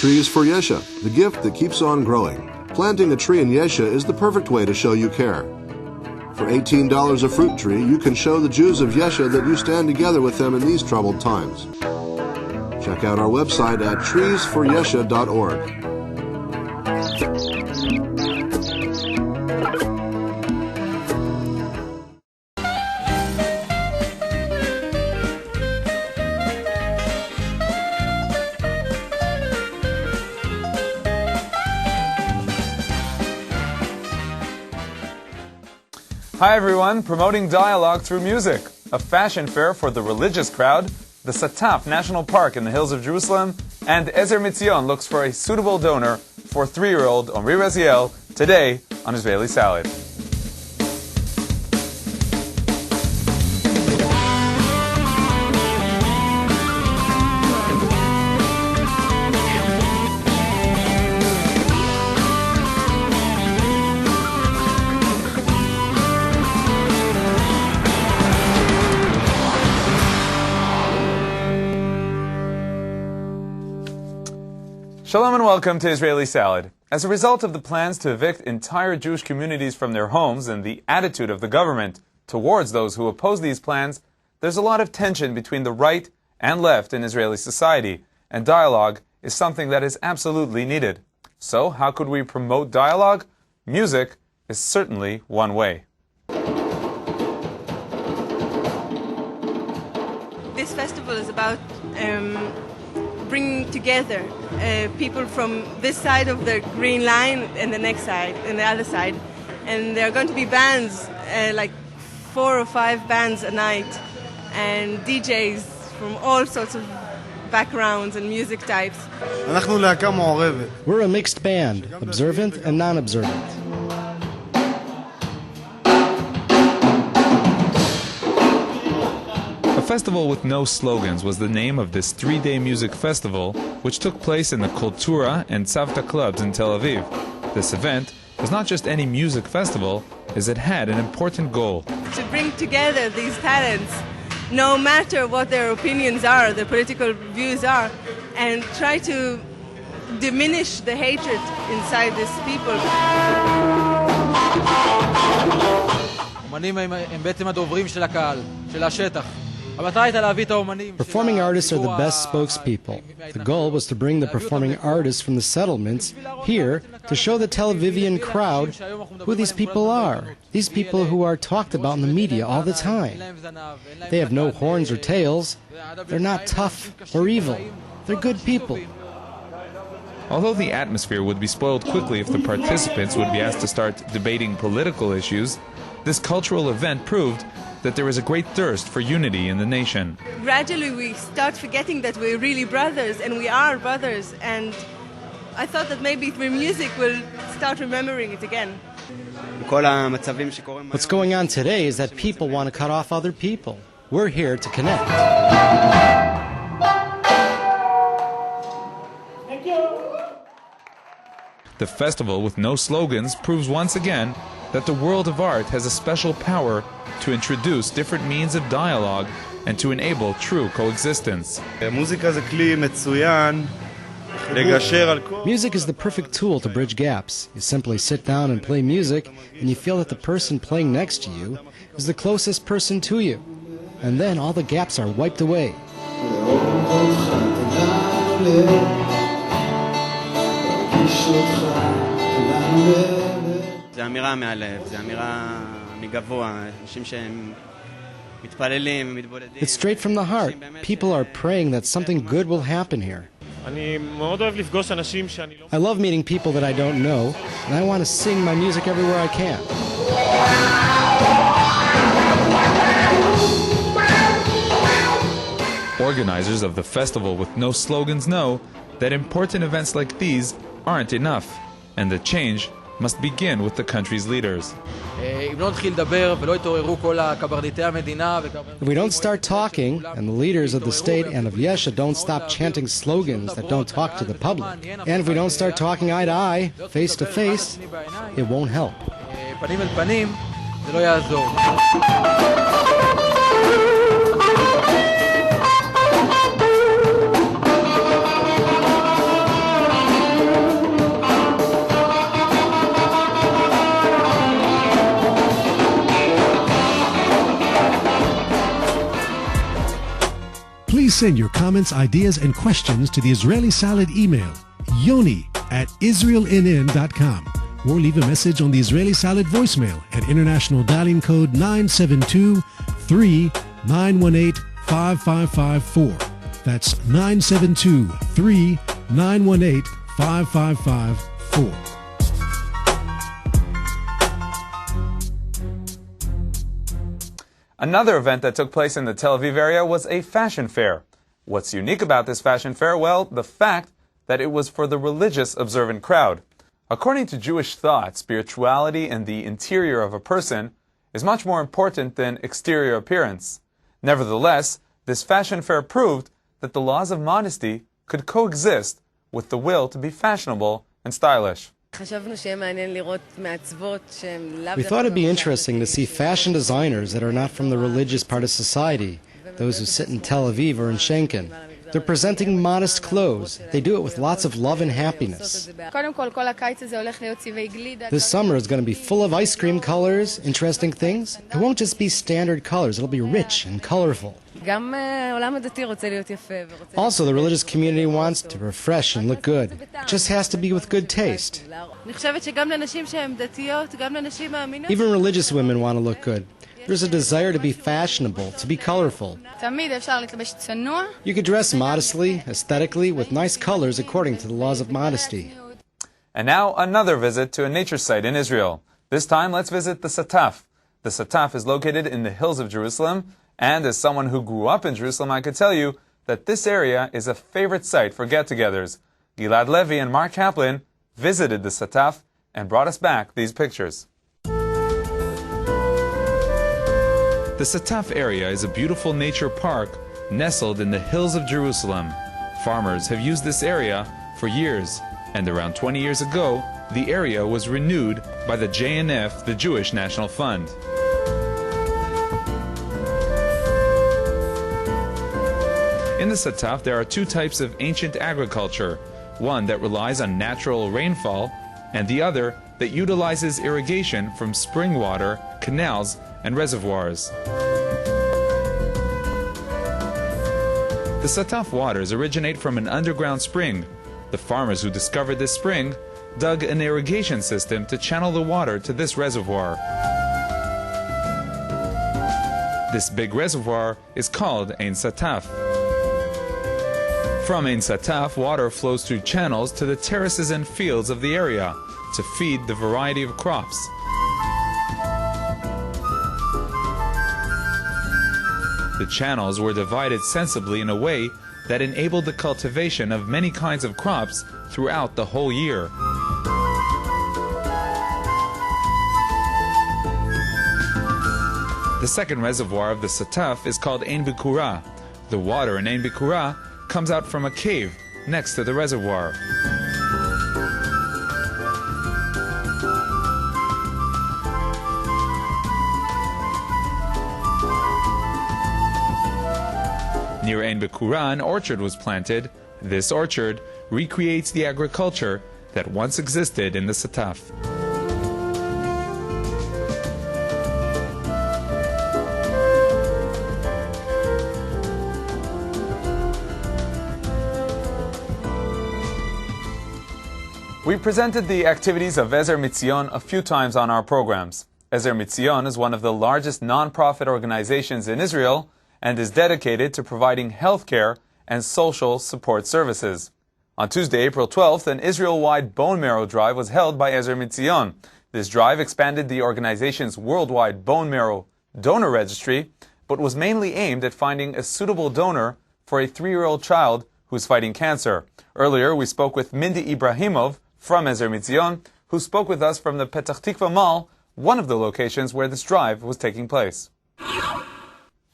Trees for Yesha, the gift that keeps on growing. Planting a tree in Yesha is the perfect way to show you care. For $18 a fruit tree, you can show the Jews of Yesha that you stand together with them in these troubled times. Check out our website at treesforyesha.org. Hi everyone, promoting dialogue through music. A fashion fair for the religious crowd, the Sataf National Park in the hills of Jerusalem, and Ezer Mitzion looks for a suitable donor for 3-year-old Omri Raziel today on Israeli Salad. Shalom and welcome to Israeli Salad. As a result of the plans to evict entire Jewish communities from their homes and the attitude of the government towards those who oppose these plans, there's a lot of tension between the right and left in Israeli society, and dialogue is something that is absolutely needed. So, how could we promote dialogue? Music is certainly one way. This festival is about bringing together people from this side of the green line and the next side and the other side, and there are going to be bands, like 4 or 5 bands a night, and DJs from all sorts of backgrounds and music types. We're a mixed band, observant and non-observant. A festival with no slogans was the name of this 3-day music festival, which took place in the Kultura and Tzavta clubs in Tel Aviv. This event was not just any music festival, as it had an important goal. To bring together these talents, no matter what their opinions are, their political views are, and try to diminish the hatred inside these people. Performing artists are the best spokespeople. The goal was to bring the performing artists from the settlements here to show the Tel Avivian crowd who these people are. These people who are talked about in the media all the time. They have no horns or tails. They're not tough or evil. They're good people. Although the atmosphere would be spoiled quickly if the participants would be asked to start debating political issues, this cultural event proved that there is a great thirst for unity in the nation. Gradually we start forgetting that we're really brothers, and we are brothers, and I thought that maybe through music we'll start remembering it again. What's going on today is that people want to cut off other people. We're here to connect. The festival with no slogans proves once again that the world of art has a special power to introduce different means of dialogue and to enable true coexistence. Music is the perfect tool to bridge gaps. You simply sit down and play music, and you feel that the person playing next to you is the closest person to you. And then all the gaps are wiped away. It's straight from the heart. People are praying that something good will happen here. I love meeting people that I don't know, and I want to sing my music everywhere I can. Organizers of the festival with no slogans know that important events like these aren't enough, and the change must begin with the country's leaders. If we don't start talking, and the leaders of the state and of Yesha don't stop chanting slogans that don't talk to the public, and if we don't start talking eye to eye, face to face, it won't help. Please send your comments, ideas, and questions to the Israeli Salad email, yoni@israelnn.com, or leave a message on the Israeli Salad voicemail at international dialing code 972-3918-5554. That's 972-3918-5554. Another event that took place in the Tel Aviv area was a fashion fair. What's unique about this fashion fair? Well, the fact that it was for the religious observant crowd. According to Jewish thought, spirituality and the interior of a person is much more important than exterior appearance. Nevertheless, this fashion fair proved that the laws of modesty could coexist with the will to be fashionable and stylish. We thought it'd be interesting to see fashion designers that are not from the religious part of society, those who sit in Tel Aviv or in Schenken. They're presenting modest clothes. They do it with lots of love and happiness. This summer is going to be full of ice cream colors, interesting things. It won't just be standard colors, it'll be rich and colorful. Also, the religious community wants to refresh and look good. It just has to be with good taste. Even religious women want to look good. There's a desire to be fashionable, to be colorful. You could dress modestly, aesthetically, with nice colors according to the laws of modesty. And now, another visit to a nature site in Israel. This time, let's visit the Sataf. The Sataf is located in the hills of Jerusalem, and as someone who grew up in Jerusalem, I could tell you that this area is a favorite site for get-togethers. Gilad Levy and Mark Kaplan visited the Sataf and brought us back these pictures. The Sataf area is a beautiful nature park nestled in the hills of Jerusalem. Farmers have used this area for years, and around 20 years ago, the area was renewed by the JNF, the Jewish National Fund. In the Sataf, there are two types of ancient agriculture, one that relies on natural rainfall, and the other that utilizes irrigation from spring water, canals, and reservoirs. The Sataf waters originate from an underground spring. The farmers who discovered this spring dug an irrigation system to channel the water to this reservoir. This big reservoir is called Ein Sataf. From Ein Sataf, water flows through channels to the terraces and fields of the area to feed the variety of crops. The channels were divided sensibly in a way that enabled the cultivation of many kinds of crops throughout the whole year. The second reservoir of the Sataf is called Ein Bikura. The water in Ein Bikura comes out from a cave next to the reservoir. Near Ein Bikura, an orchard was planted. This orchard recreates the agriculture that once existed in the Sataf. We presented the activities of Ezer Mitzion a few times on our programs. Ezer Mitzion is one of the largest non-profit organizations in Israel and is dedicated to providing health care and social support services. On Tuesday, April 12th, an Israel-wide bone marrow drive was held by Ezer Mitzion. This drive expanded the organization's worldwide bone marrow donor registry, but was mainly aimed at finding a suitable donor for a 3-year-old child who's fighting cancer. Earlier, we spoke with Mindy Ibrahimov from Ezer Mitzion, who spoke with us from the Petach Tikva Mall, one of the locations where this drive was taking place.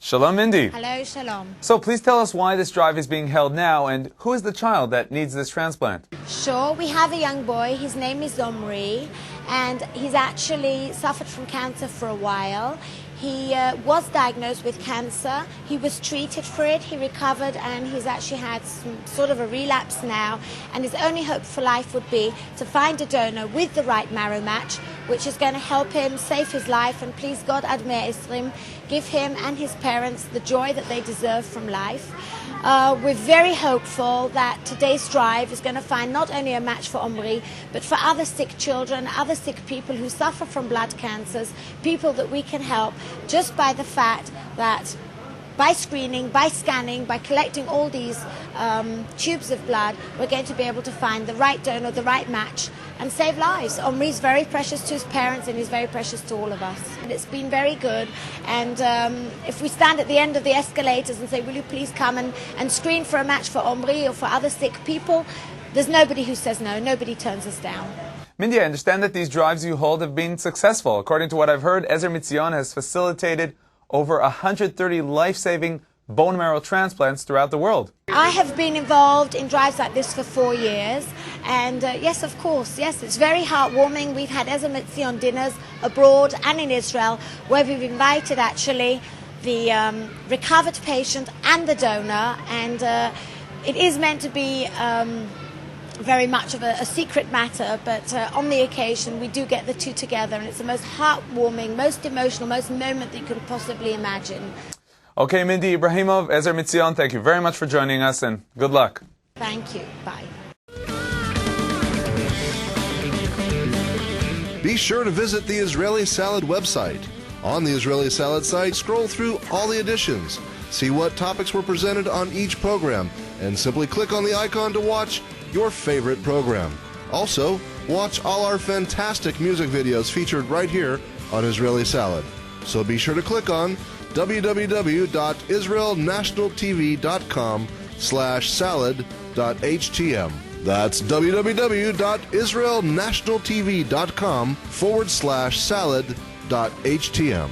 Shalom, Mindy. Hello, shalom. So please tell us why this drive is being held now, and who is the child that needs this transplant? Sure, we have a young boy. His name is Omri, and he's actually suffered from cancer for a while. He was diagnosed with cancer. He was treated for it. He recovered, and he's actually had some sort of a relapse now. And his only hope for life would be to find a donor with the right marrow match which is going to help him save his life and please God Ad Mea Esrim, give him and his parents the joy that they deserve from life. We're very hopeful that today's drive is going to find not only a match for Omri, but for other sick children, other sick people who suffer from blood cancers, people that we can help just by the fact that by screening, by scanning, by collecting all these tubes of blood, we're going to be able to find the right donor, the right match, and save lives. Omri's very precious to his parents and he's very precious to all of us. And it's been very good. And if we stand at the end of the escalators and say, will you please come and screen for a match for Omri or for other sick people, there's nobody who says no, nobody turns us down. Mindy, I understand that these drives you hold have been successful. According to what I've heard, Ezer Mitzion has facilitated over 130 life-saving bone marrow transplants throughout the world. I have been involved in drives like this for 4 years, and yes, of course, yes, it's very heartwarming. We've had Ezer Mitzion dinners abroad and in Israel, where we've invited actually the recovered patient and the donor, and it is meant to be very much of a secret matter, but on the occasion we do get the two together, and it's the most heartwarming, most emotional, most moment that you could possibly imagine. Okay, Mindy Ibrahimov, Ezer Mitzion, thank you very much for joining us and good luck. Thank you. Bye. Be sure to visit the Israeli Salad website. On the Israeli Salad site, scroll through all the editions, see what topics were presented on each program, and simply click on the icon to watch your favorite program. Also, watch all our fantastic music videos featured right here on Israeli Salad. So be sure to click on www.israelnationaltv.com/salad.htm. That's www.israelnationaltv.com/salad.htm.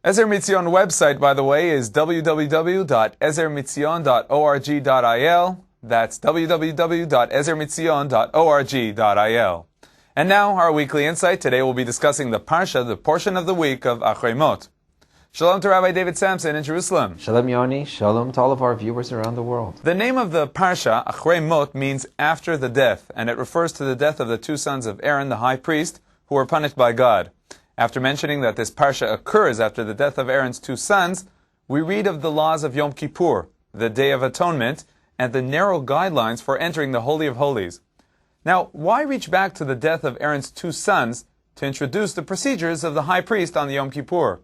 Ezer Mitzion website, by the way, is www.ezermitzion.org.il. That's www.ezermitzion.org.il. And now, our weekly insight. Today we'll be discussing the Parsha, the portion of the week of Achrei Mot. Shalom to Rabbi David Sampson in Jerusalem. Shalom Yoni, shalom to all of our viewers around the world. The name of the Parsha, Achrei Mot, means after the death, and it refers to the death of the two sons of Aaron, the high priest, who were punished by God. After mentioning that this Parsha occurs after the death of Aaron's two sons, we read of the laws of Yom Kippur, the Day of Atonement, and the narrow guidelines for entering the Holy of Holies. Now, why reach back to the death of Aaron's two sons to introduce the procedures of the high priest on the Yom Kippur?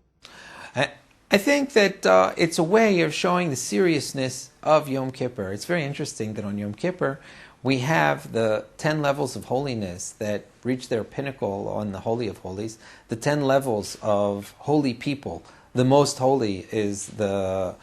I think that it's a way of showing the seriousness of Yom Kippur. It's very interesting that on Yom Kippur we have the 10 levels of holiness that reach their pinnacle on the Holy of Holies, the 10 levels of holy people. The most holy is the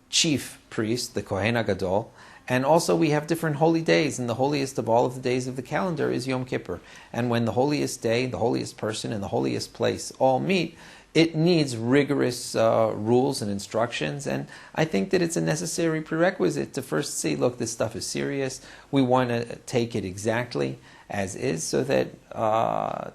chief priest, the Kohen HaGadol, and also we have different holy days, and the holiest of all of the days of the calendar is Yom Kippur. And when the holiest day, the holiest person, and the holiest place all meet, it needs rigorous rules and instructions, and I think that it's a necessary prerequisite to first see, look, this stuff is serious, we want to take it exactly as is so that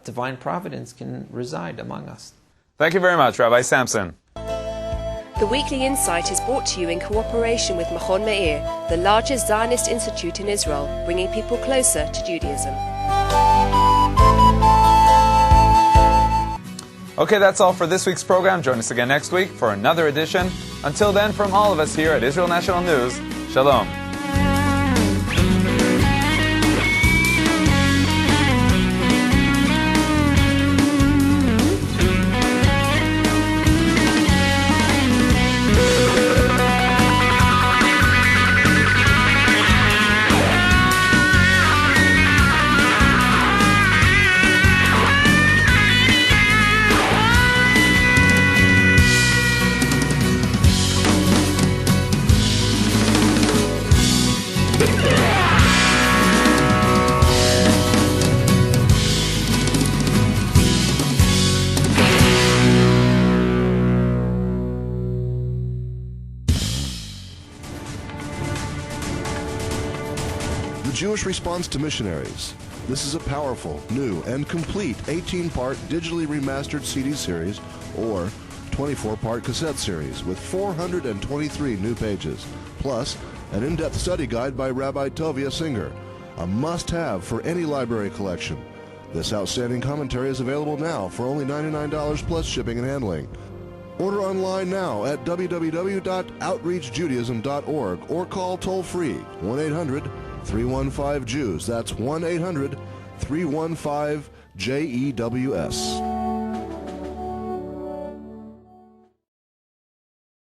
divine providence can reside among us. Thank you very much, Rabbi Sampson. The Weekly Insight is brought to you in cooperation with Machon Meir, the largest Zionist institute in Israel, bringing people closer to Judaism. Okay, that's all for this week's program. Join us again next week for another edition. Until then, from all of us here at Israel National News, Shalom. Jewish Response to Missionaries. This is a powerful, new, and complete 18-part digitally remastered CD series, or 24-part cassette series with 423 new pages, plus an in-depth study guide by Rabbi Tovia Singer, a must-have for any library collection. This outstanding commentary is available now for only $99 plus shipping and handling. Order online now at www.outreachjudaism.org or call toll-free 1-800-315-JEWS. That's 1-800-315-JEWS.